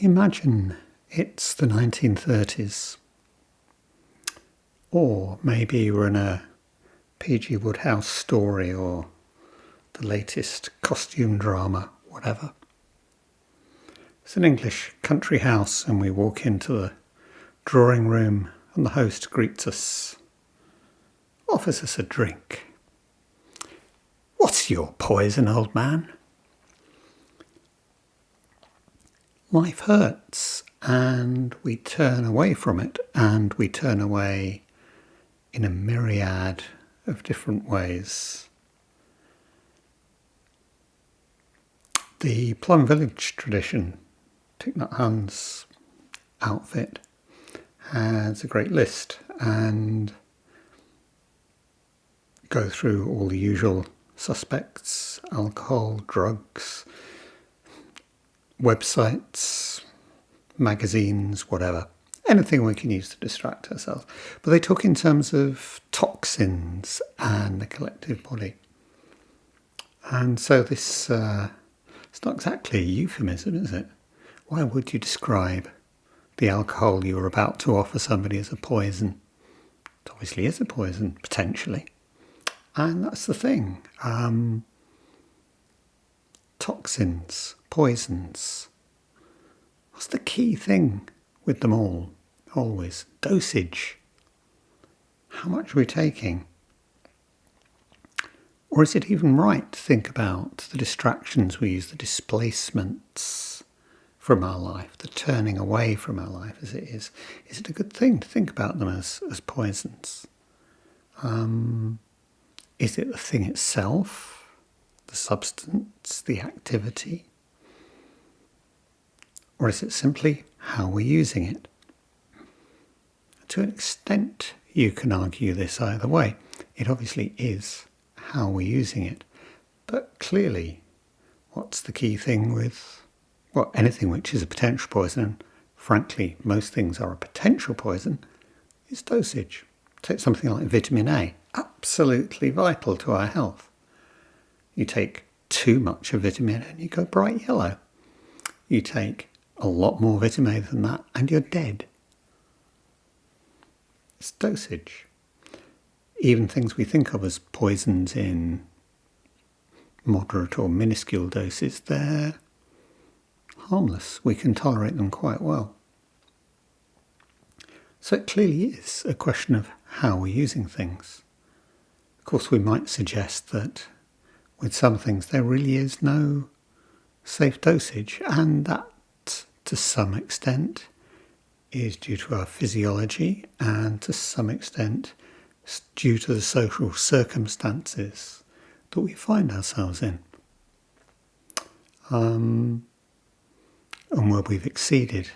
Imagine it's the 1930s, or maybe you're in a P.G. Wodehouse story or the latest costume drama, whatever. It's an English country house and we walk into the drawing room and the host greets us, offers us a drink. "What's your poison, old man?" Life hurts and we turn away from it, and we turn away in a myriad of different ways. The Plum Village tradition, Thich Nhat Hanh's outfit, has a great list and go through all the usual suspects: alcohol, drugs, websites, magazines, whatever. Anything we can use to distract ourselves. But they talk in terms of toxins and the collective body. And so this, it's not exactly a euphemism, is it? Why would you describe the alcohol you were about to offer somebody as a poison? It obviously is a poison, potentially. And that's the thing. Toxins, poisons. What's the key thing with them all? Always dosage. How much are we taking? Or is it even right to think about the distractions we use, the displacements from our life, the turning away from our life as it is? Is it a good thing to think about them as poisons? Is it the thing itself? The substance, the activity? Or is it simply how we're using it? To an extent, you can argue this either way. It obviously is how we're using it. But clearly, what's the key thing with, well, anything which is a potential poison, and frankly, most things are a potential poison, is dosage. Take something like vitamin A, absolutely vital to our health. You take too much of vitamin A and you go bright yellow. You take a lot more vitamin A than that and you're dead. It's dosage. Even things we think of as poisons in moderate or minuscule doses, they're harmless. We can tolerate them quite well. So it clearly is a question of how we're using things. Of course, we might suggest that with some things there really is no safe dosage, and that to some extent is due to our physiology and to some extent due to the social circumstances that we find ourselves in. And where we've exceeded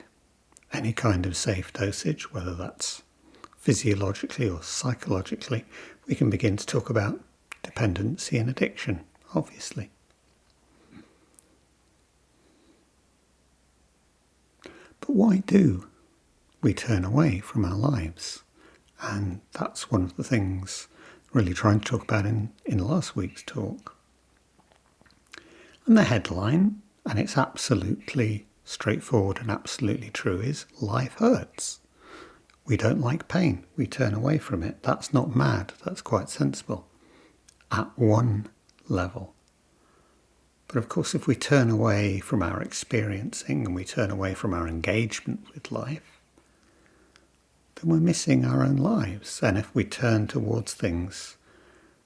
any kind of safe dosage, whether that's physiologically or psychologically, we can begin to talk about dependency and addiction, obviously. But why do we turn away from our lives? And that's one of the things really trying to talk about in last week's talk. And the headline, and it's absolutely straightforward and absolutely true, is life hurts. We don't like pain. We turn away from it. That's not mad. That's quite sensible at one level. But of course, if we turn away from our experiencing and we turn away from our engagement with life, then we're missing our own lives. And if we turn towards things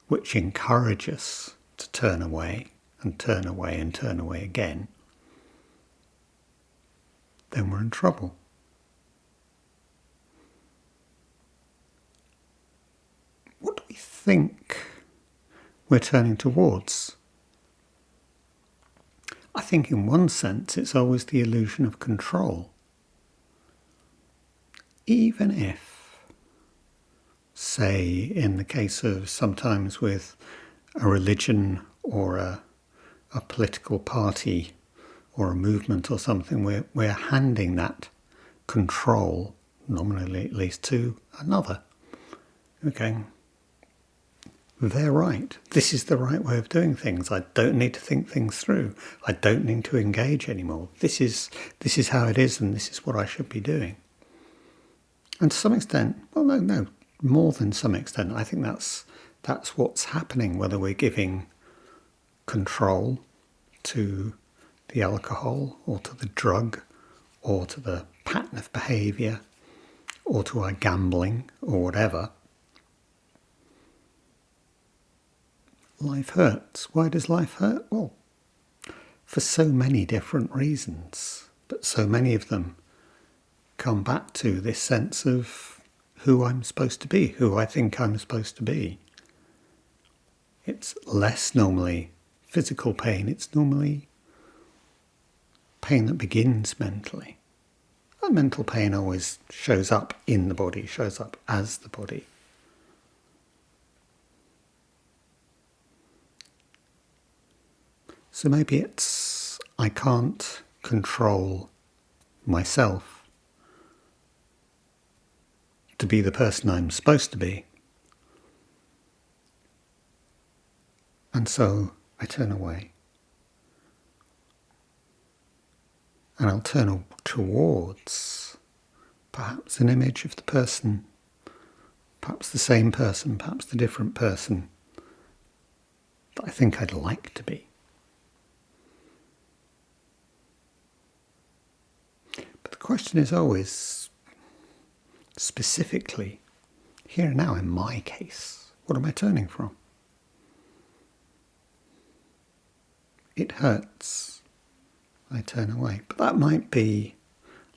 which encourage us to turn away and turn away and turn away again, then we're in trouble. What do we think we're turning towards? I think in one sense it's always the illusion of control. Even if, say, in the case of sometimes with a religion or a political party or a movement or something, we're handing that control, nominally at least, to another. Okay, they're right. This is the right way of doing things. I don't need to think things through. I don't need to engage anymore. This is how it is, and this is what I should be doing. And to some extent, well, no, more than some extent, I think that's what's happening, whether we're giving control to the alcohol or to the drug or to the pattern of behaviour or to our gambling or whatever. Life hurts. Why does life hurt? Well, for so many different reasons, but so many of them come back to this sense of who I'm supposed to be, who I think I'm supposed to be. It's less normally physical pain, it's normally pain that begins mentally. And mental pain always shows up in the body, shows up as the body. So maybe it's I can't control myself to be the person I'm supposed to be. And so I turn away. And I'll turn towards perhaps an image of the person, perhaps the same person, perhaps the different person that I think I'd like to be. But the question is always, specifically, here and now in my case, what am I turning from? It hurts. I turn away. But that might be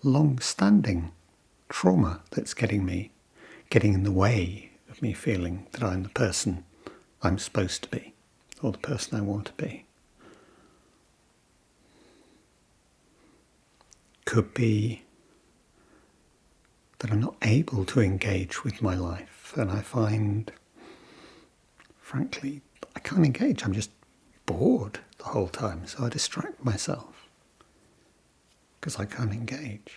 long-standing trauma that's getting in the way of me feeling that I'm the person I'm supposed to be, or the person I want to be. Could be that I'm not able to engage with my life, and I find, frankly, I can't engage. I'm just bored the whole time, so I distract myself because I can't engage.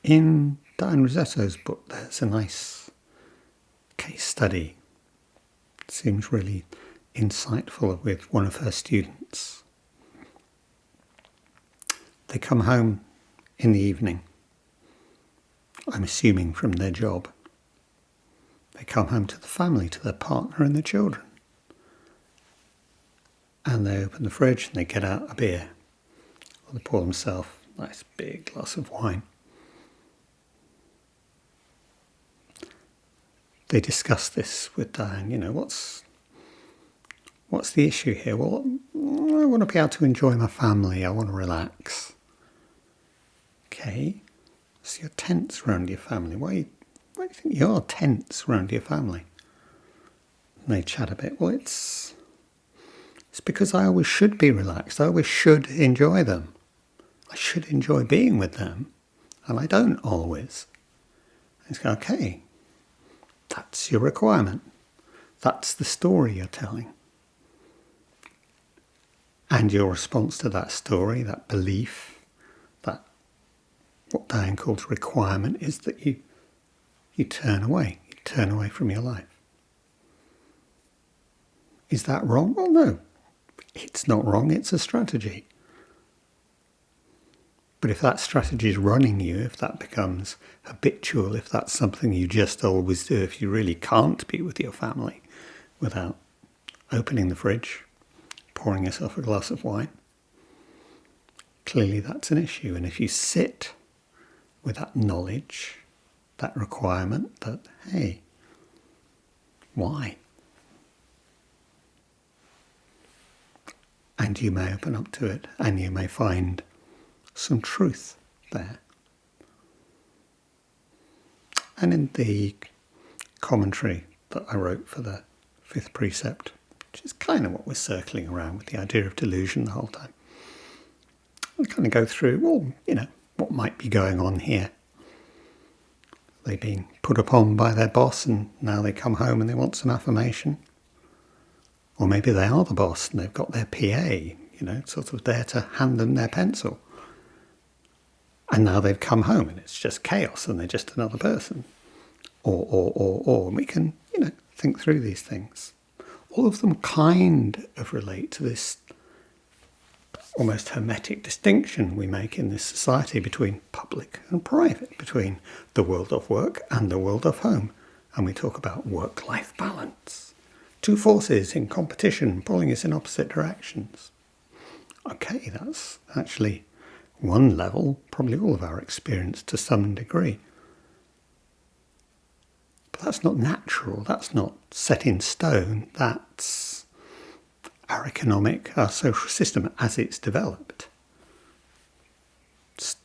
In Diane Rossetto's book, there's a nice case study. It seems really insightful with one of her students. They come home in the evening, I'm assuming from their job. They come home to the family, to their partner and their children. And they open the fridge and they get out a beer. Or they pour themselves a nice big glass of wine. They discuss this with Diane. What's the issue here? Well, I want to be able to enjoy my family. I want to relax. Okay, so you're tense around your family. Why do you think you're tense around your family? And they chat a bit. Well, it's because I always should be relaxed. I always should enjoy them. I should enjoy being with them. And I don't always. And it's okay. That's your requirement. That's the story you're telling. And your response to that story, that belief, that what Diane calls requirement, is that you turn away. You turn away from your life. Is that wrong? Well, no. It's not wrong. It's a strategy. But if that strategy is running you, if that becomes habitual, if that's something you just always do, if you really can't be with your family without opening the fridge, pouring yourself a glass of wine, clearly that's an issue. And if you sit with that knowledge, that requirement that, hey, why? And you may open up to it, and you may find some truth there. And in the commentary that I wrote for the fifth precept, which is kind of what we're circling around with the idea of delusion the whole time, I kind of go through, what might be going on here. They've been put upon by their boss and now they come home and they want some affirmation. Or maybe they are the boss and they've got their PA, sort of there to hand them their pencil. And now they've come home and it's just chaos and they're just another person. Or. And we can, think through these things. All of them kind of relate to this almost hermetic distinction we make in this society between public and private, between the world of work and the world of home. And we talk about work-life balance. Two forces in competition pulling us in opposite directions. Okay, that's actually one level, probably all of our experience to some degree. But that's not natural, that's not set in stone, that's our economic, our social system as it's developed. It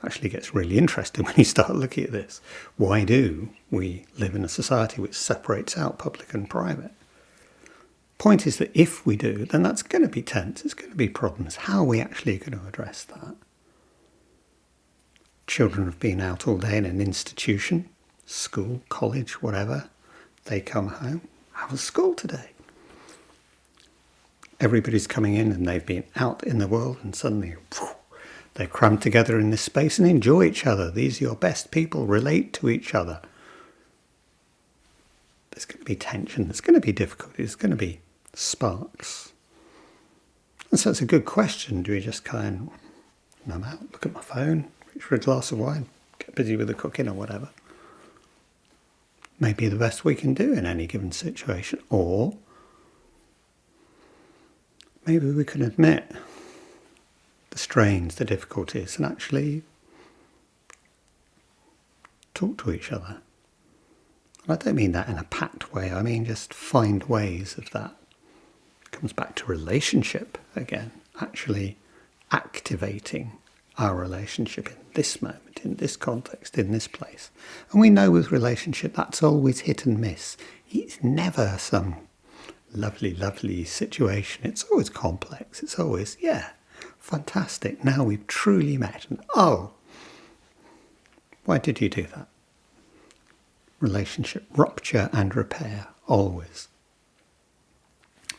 actually gets really interesting when you start looking at this. Why do we live in a society which separates out public and private? Point is that if we do, then that's going to be tense, it's going to be problems. How are we actually going to address that? Children have been out all day in an institution, school, college, whatever. They come home. How was school today? Everybody's coming in and they've been out in the world and suddenly they're crammed together in this space and enjoy each other. These are your best people, relate to each other. There's going to be tension, there's going to be difficulty, there's going to be sparks. And so it's a good question. Do we just I'm out, look at my phone, reach for a glass of wine, get busy with the cooking or whatever? Maybe the best we can do in any given situation. Or maybe we can admit the strains, the difficulties, and actually talk to each other. And I don't mean that in a pat way, I mean just find ways of that. It comes back to relationship again, actually activating our relationship in this moment, in this context, in this place. And we know with relationship that's always hit and miss. It's never some lovely, lovely situation. It's always complex. It's always, fantastic. Now we've truly met. And why did you do that? Relationship, rupture and repair, always.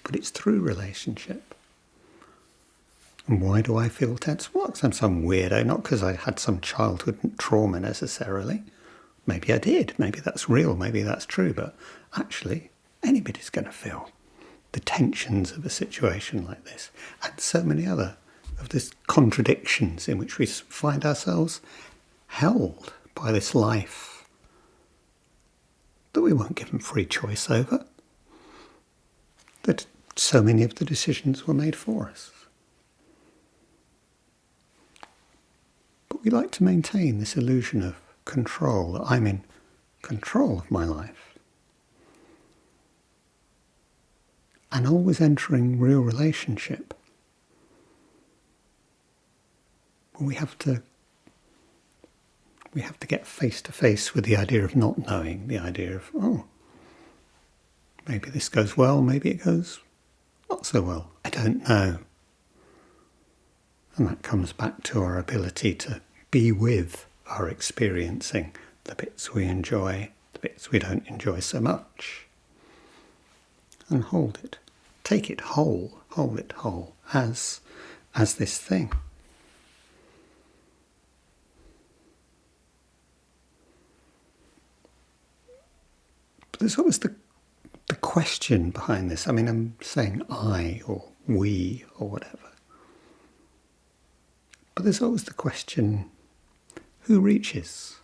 But it's through relationship. And why do I feel tense? Well, because I'm some weirdo, not because I had some childhood trauma necessarily. Maybe I did. Maybe that's real. Maybe that's true. But actually, anybody's going to feel the tensions of a situation like this. And so many other of these contradictions in which we find ourselves held by this life that we weren't given free choice over, that so many of the decisions were made for us. But we like to maintain this illusion of control, that I'm in control of my life. And always entering real relationship. But we have to get face to face with the idea of not knowing, the idea of, maybe this goes well, maybe it goes not so well. I don't know. And that comes back to our ability to be with our experiencing, the bits we enjoy, the bits we don't enjoy so much. And hold it. Take it whole, hold it whole, as this thing. But there's always the question behind this. I mean, I'm saying I or we or whatever. But there's always the question, who reaches?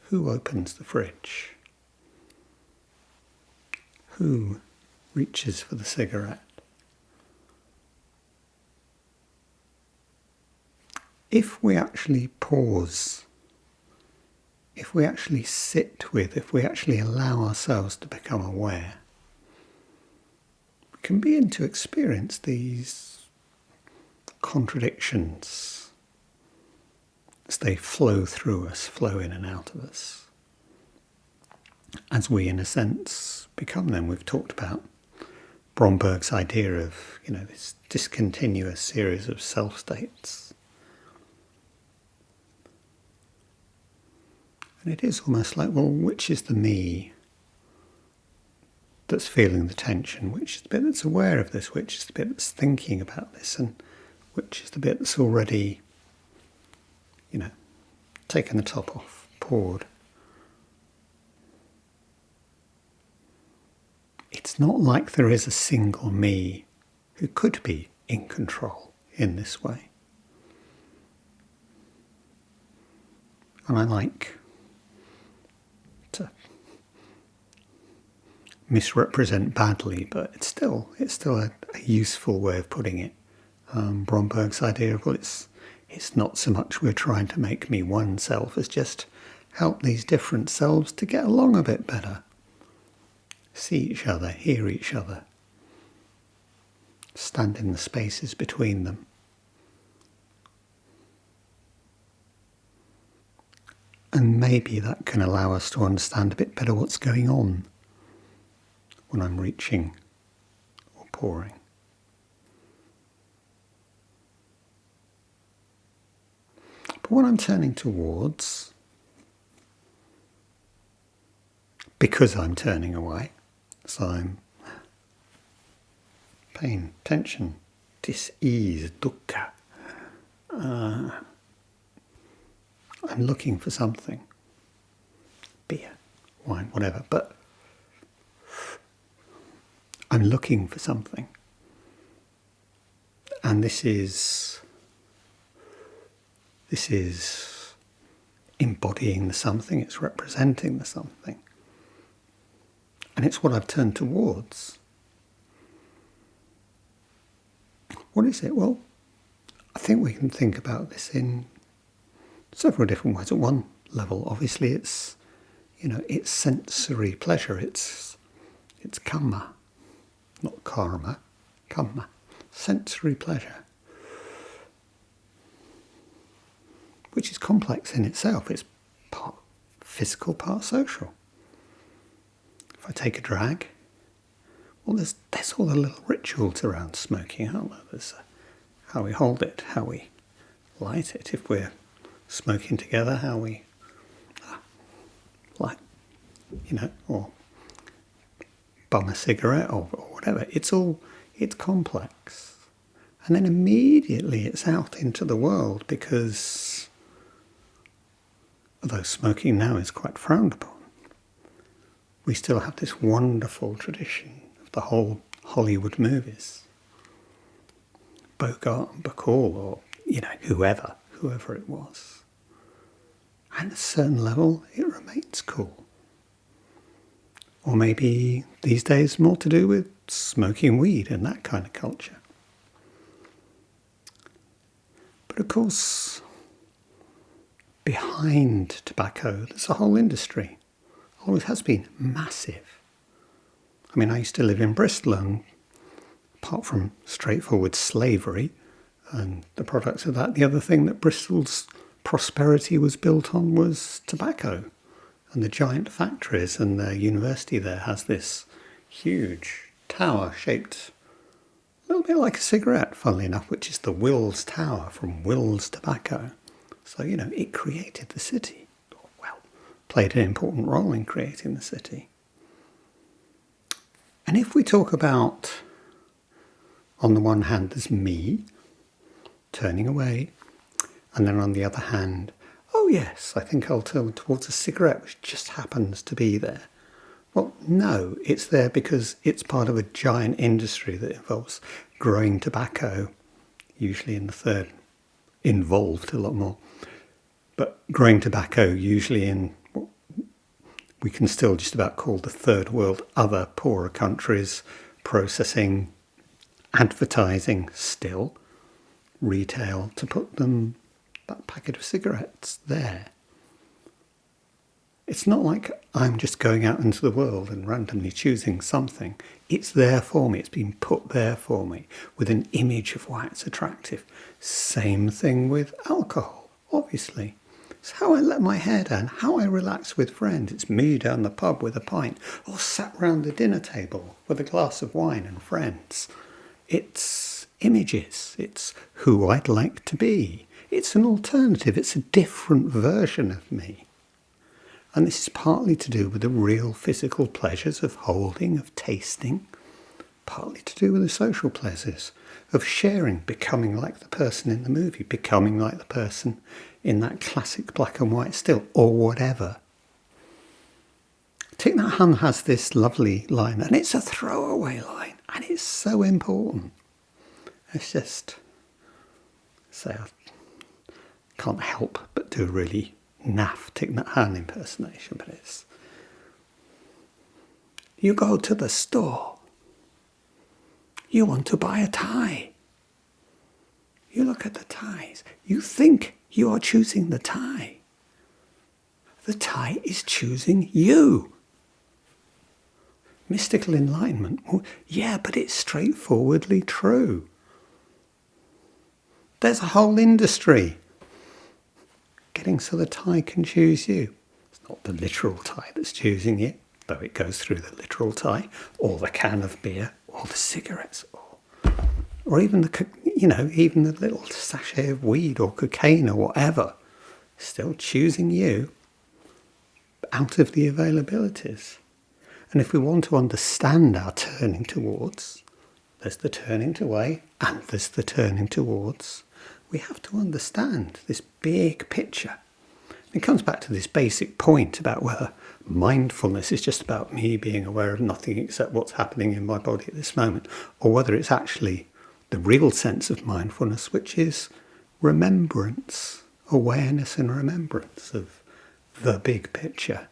Who opens the fridge? Who reaches for the cigarette? If we actually pause, if we actually sit with, if we actually allow ourselves to become aware, we can begin to experience these contradictions as they flow through us, flow in and out of us, as we, in a sense, become them. We've talked about Bromberg's idea of, this discontinuous series of self-states. And it is almost like, well, which is the me that's feeling the tension? Which is the bit that's aware of this? Which is the bit that's thinking about this? And which is the bit that's already taken the top off, poured. It's not like there is a single me who could be in control in this way. And I like to misrepresent badly, but it's still a useful way of putting it. Bromberg's idea of, well, it's not so much we're trying to make me one self as just help these different selves to get along a bit better. See each other, hear each other, stand in the spaces between them. And maybe that can allow us to understand a bit better what's going on when I'm reaching or pouring. But when I'm turning towards, because I'm turning away, so I'm pain, tension, dis-ease, dukkha. I'm looking for something. Beer, wine, whatever. But I'm looking for something. And this is embodying the something, it's representing the something. And it's what I've turned towards. What is it? Well, I think we can think about this in several different ways. At one level, obviously, it's sensory pleasure. It's kamma, not karma, kamma, sensory pleasure, which is complex in itself. It's part physical, part social. If I take a drag, well, there's all the little rituals around smoking, aren't there? There's how we hold it, how we light it. If we're smoking together, how we light, or bum a cigarette or whatever. It's complex. And then immediately it's out into the world because, although smoking now is quite frowned upon, we still have this wonderful tradition of the whole Hollywood movies. Bogart and Bacall, or, whoever it was. And at a certain level, it remains cool. Or maybe these days more to do with smoking weed and that kind of culture. But of course, behind tobacco, there's a whole industry. Always has been massive. I mean, I used to live in Bristol, and apart from straightforward slavery and the products of that, the other thing that Bristol's prosperity was built on was tobacco. And the giant factories, and the university there has this huge tower shaped a little bit like a cigarette, funnily enough, which is the Wills Tower from Wills Tobacco. So, it created the city. Played an important role in creating the city. And if we talk about, on the one hand, there's me turning away, and then on the other hand, oh yes, I think I'll turn towards a cigarette which just happens to be there. Well, no, it's there because it's part of a giant industry that involves growing tobacco, usually in the third, involved a lot more, but growing tobacco usually in what we can still just about call the third world, other poorer countries, processing, advertising still, retail, to put that packet of cigarettes there. It's not like I'm just going out into the world and randomly choosing something. It's there for me. It's been put there for me with an image of why it's attractive. Same thing with alcohol, obviously. It's how I let my hair down, how I relax with friends. It's me down the pub with a pint, or sat round the dinner table with a glass of wine and friends. It's images. It's who I'd like to be. It's an alternative. It's a different version of me. And this is partly to do with the real physical pleasures of holding, of tasting, partly to do with the social pleasures of sharing, becoming like the person in the movie, becoming like the person in that classic black and white still, or whatever. Thich Nhat Hanh has this lovely line, and it's a throwaway line, and it's so important. It's just, say, I can't help but do a really naff Thich Nhat Hanh impersonation, but it's, you go to the store, you want to buy a tie. You look at the ties, you think you are choosing the tie. The tie is choosing you. Mystical enlightenment, well, yeah, but it's straightforwardly true. There's a whole industry getting so the tie can choose you. It's not the literal tie that's choosing you, though it goes through the literal tie, or the can of beer, or the cigarettes, or even even the little sachet of weed or cocaine or whatever. Still choosing you out of the availabilities. And if we want to understand our turning towards, there's the turning away and there's the turning towards, we have to understand this big picture. It comes back to this basic point about whether mindfulness is just about me being aware of nothing except what's happening in my body at this moment, or whether it's actually the real sense of mindfulness, which is remembrance, awareness and remembrance of the big picture.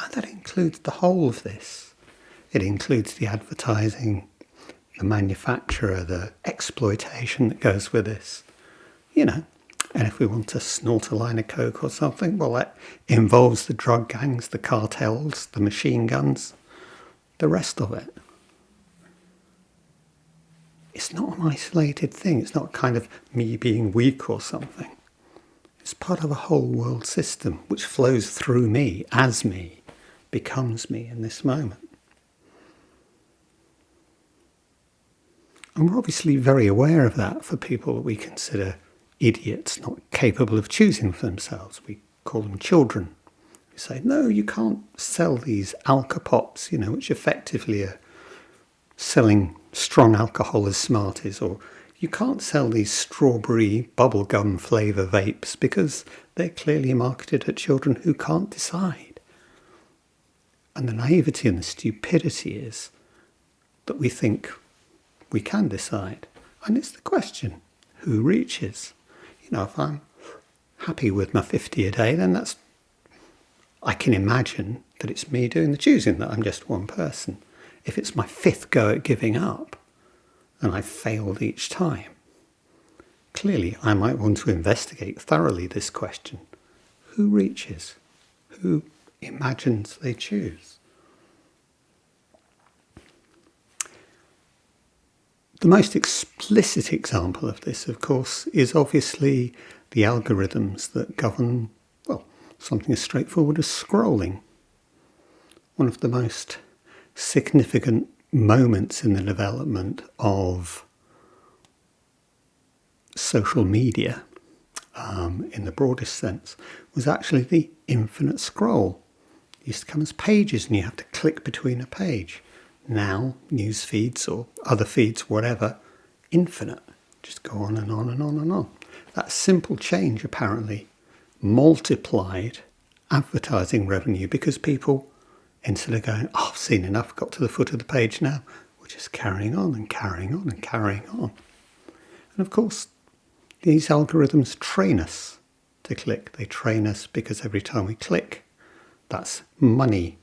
And that includes the whole of this. It includes the advertising, the manufacturer, the exploitation that goes with this. And if we want to snort a line of coke or something, well, that involves the drug gangs, the cartels, the machine guns, the rest of it. It's not an isolated thing. It's not kind of me being weak or something. It's part of a whole world system which flows through me, as me, becomes me in this moment. And we're obviously very aware of that for people that we consider idiots, not capable of choosing for themselves. We call them children. We say, no, you can't sell these Alka-Pops, which effectively are selling strong alcohol as Smarties, or you can't sell these strawberry bubblegum flavour vapes because they're clearly marketed at children who can't decide. And the naivety and the stupidity is that we think we can decide. And it's the question, who reaches? If I'm happy with my 50 a day, then I can imagine that it's me doing the choosing, that I'm just one person. If it's my fifth go at giving up, and I've failed each time, clearly I might want to investigate thoroughly this question. Who reaches? Who imagines they choose? The most explicit example of this, of course, is obviously the algorithms that govern, something as straightforward as scrolling. One of the most significant moments in the development of social media, in the broadest sense, was actually the infinite scroll. It used to come as pages and you have to click between a page. Now, news feeds or other feeds, whatever, infinite. Just go on and on and on and on. That simple change apparently multiplied advertising revenue because people, instead of going, I've seen enough, got to the foot of the page now, we're just carrying on and carrying on and carrying on. And of course, these algorithms train us to click. They train us because every time we click, that's money,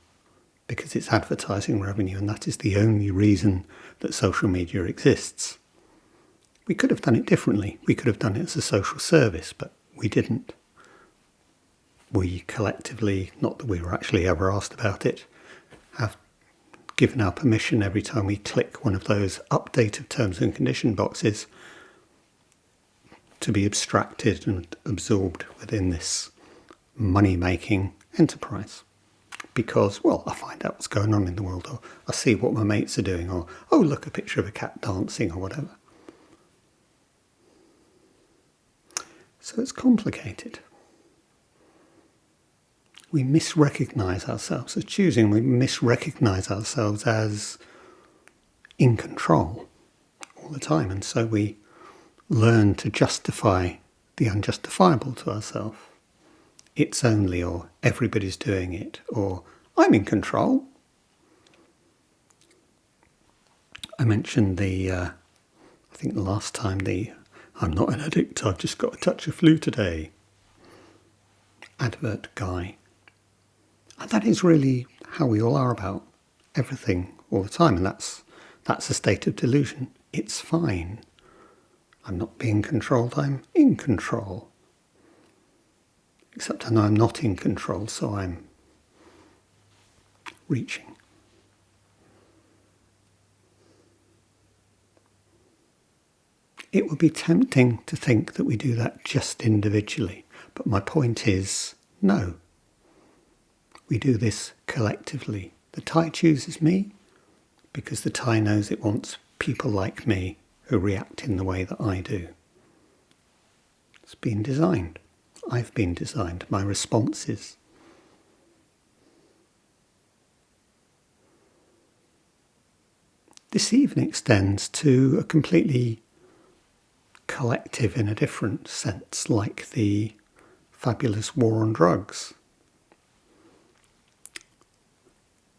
because it's advertising revenue, and that is the only reason that social media exists. We could have done it differently. We could have done it as a social service, but we didn't. We collectively, not that we were actually ever asked about it, have given our permission every time we click one of those updated terms and condition boxes to be abstracted and absorbed within this money-making enterprise. Because, I find out what's going on in the world, or I see what my mates are doing, or, look, a picture of a cat dancing, or whatever. So it's complicated. We misrecognise ourselves as choosing. We misrecognise ourselves as in control all the time, and so we learn to justify the unjustifiable to ourselves. It's only, or everybody's doing it, or I'm in control. I mentioned I think the last time, I'm not an addict, I've just got a touch of flu today advert guy. And that is really how we all are about everything all the time, and that's a state of delusion. It's fine. I'm not being controlled, I'm in control. Except I know I'm not in control, so I'm reaching. It would be tempting to think that we do that just individually, but my point is, no. We do this collectively. The tie chooses me because the tie knows it wants people like me who react in the way that I do. It's been designed. I've been designed. My responses. This even extends to a completely collective in a different sense, like the fabulous war on drugs.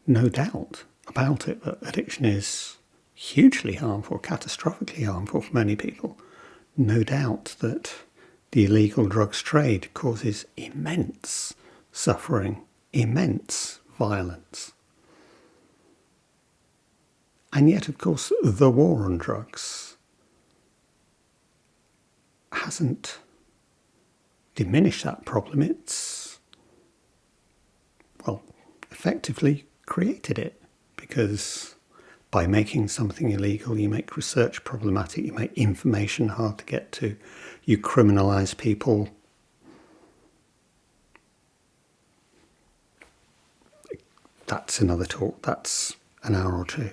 No doubt about it that addiction is hugely harmful, catastrophically harmful for many people. No doubt that the illegal drugs trade causes immense suffering, immense violence. And yet, of course, the war on drugs hasn't diminished that problem. It's, effectively created it, because by making something illegal, you make research problematic, you make information hard to get to, you criminalise people. That's another talk, that's an hour or two.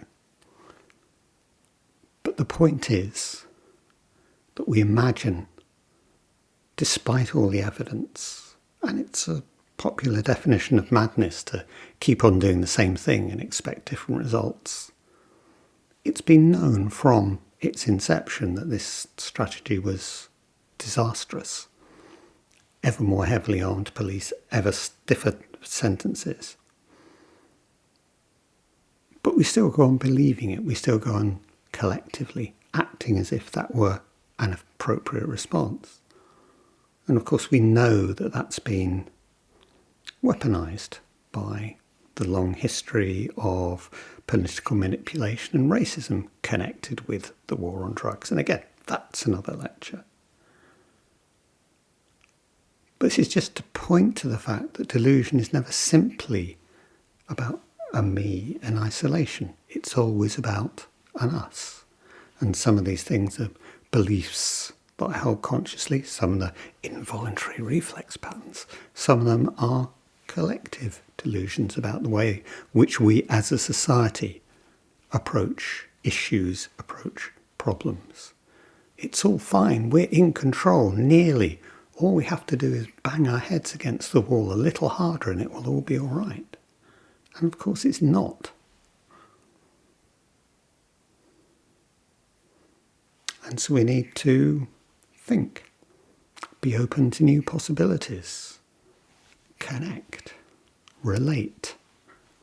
But the point is that we imagine, despite all the evidence, and it's a popular definition of madness to keep on doing the same thing and expect different results. It's been known from its inception that this strategy was disastrous. Ever more heavily armed police, ever stiffer sentences. But we still go on believing it. We still go on collectively acting as if that were an appropriate response. And of course we know that that's been weaponised by the long history of political manipulation and racism connected with the war on drugs. And again, that's another lecture. But this is just to point to the fact that delusion is never simply about a me in isolation. It's always about an us. And some of these things are beliefs that I hold consciously, some of the involuntary reflex patterns, some of them are collective delusions about the way which we as a society approach issues, approach problems. It's all fine, we're in control, nearly. All we have to do is bang our heads against the wall a little harder and it will all be all right. And of course it's not. And so we need to think, be open to new possibilities, connect, relate,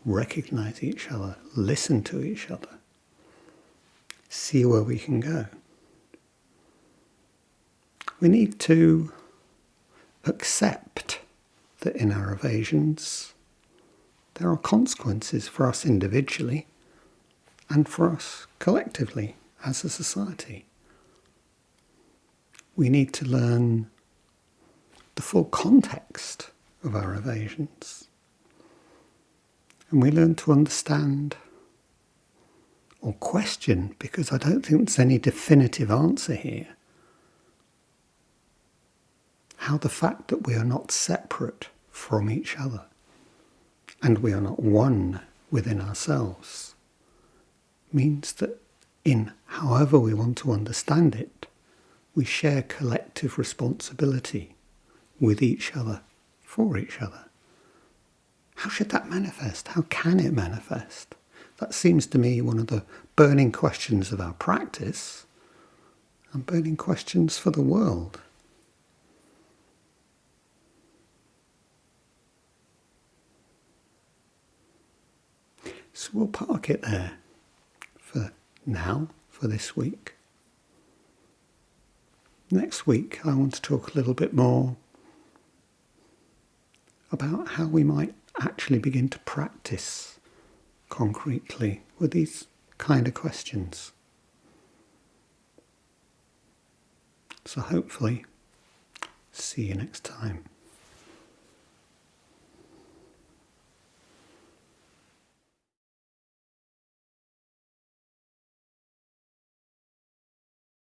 recognise each other, listen to each other, see where we can go. We need to accept that in our evasions there are consequences for us individually and for us collectively as a society. We need to learn the full context of our evasions. And we learn to understand or question, because I don't think there's any definitive answer here, how the fact that we are not separate from each other and we are not one within ourselves means that in however we want to understand it, we share collective responsibility with each other, for each other. How should that manifest? How can it manifest? That seems to me one of the burning questions of our practice and burning questions for the world. So we'll park it there for now, for this week. Next week, I want to talk a little bit more about how we might actually begin to practice concretely with these kind of questions. So hopefully, see you next time.